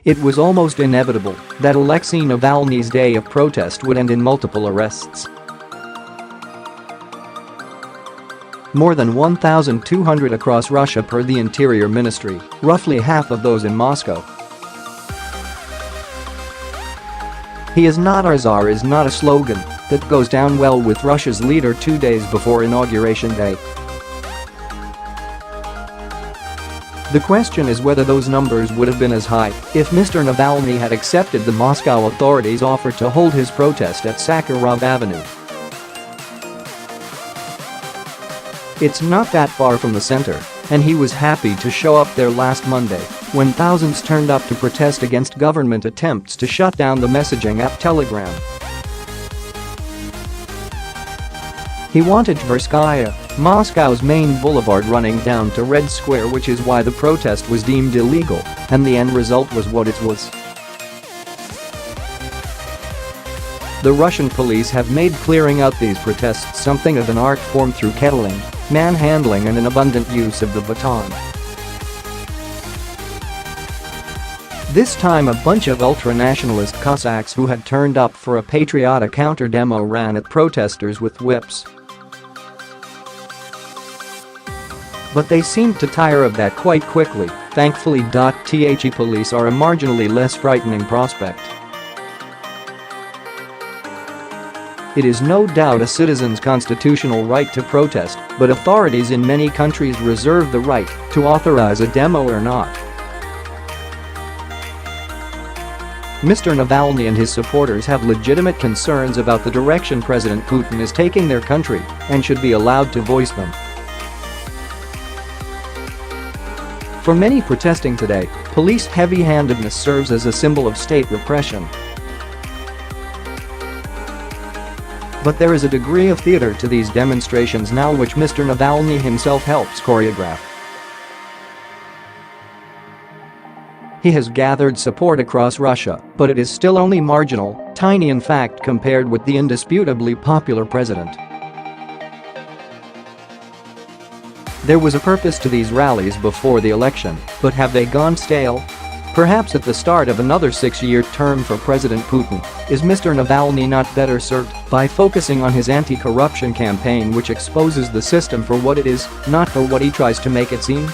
It was almost inevitable that Alexei Navalny's day of protest would end in multiple arrests. More than 1,200 across Russia per the Interior Ministry, roughly half of those in Moscow. "He is not our Tsar" is not a slogan that goes down well with Russia's leader 2 days before Inauguration Day. The question is whether those numbers would have been as high if Mr. Navalny had accepted the Moscow authorities' offer to hold his protest at Sakharov Avenue. It's not that far from the center, and he was happy to show up there last Monday when thousands turned up to protest against government attempts to shut down the messaging app Telegram. He wanted Tverskaya, Moscow's main boulevard, running down to Red Square, which is why the protest was deemed illegal, and the end result was what it was. The Russian police have made clearing out these protests something of an art form through kettling, manhandling and an abundant use of the baton. This time a bunch of ultra-nationalist Cossacks who had turned up for a patriotic counter-demo ran at protesters with whips. But they seemed to tire of that quite quickly, thankfully. The police are a marginally less frightening prospect. It is no doubt a citizen's constitutional right to protest, but authorities in many countries reserve the right to authorize a demo or not. Mr. Navalny and his supporters have legitimate concerns about the direction President Putin is taking their country and should be allowed to voice them. For many protesting today, police heavy-handedness serves as a symbol of state repression. But there is a degree of theater to these demonstrations now which Mr. Navalny himself helps choreograph. He has gathered support across Russia, but it is still only marginal, tiny in fact compared with the indisputably popular president. There was a purpose to these rallies before the election, but have they gone stale? Perhaps at the start of another 6-year term for President Putin, is Mr. Navalny not better served by focusing on his anti-corruption campaign, which exposes the system for what it is, not for what he tries to make it seem?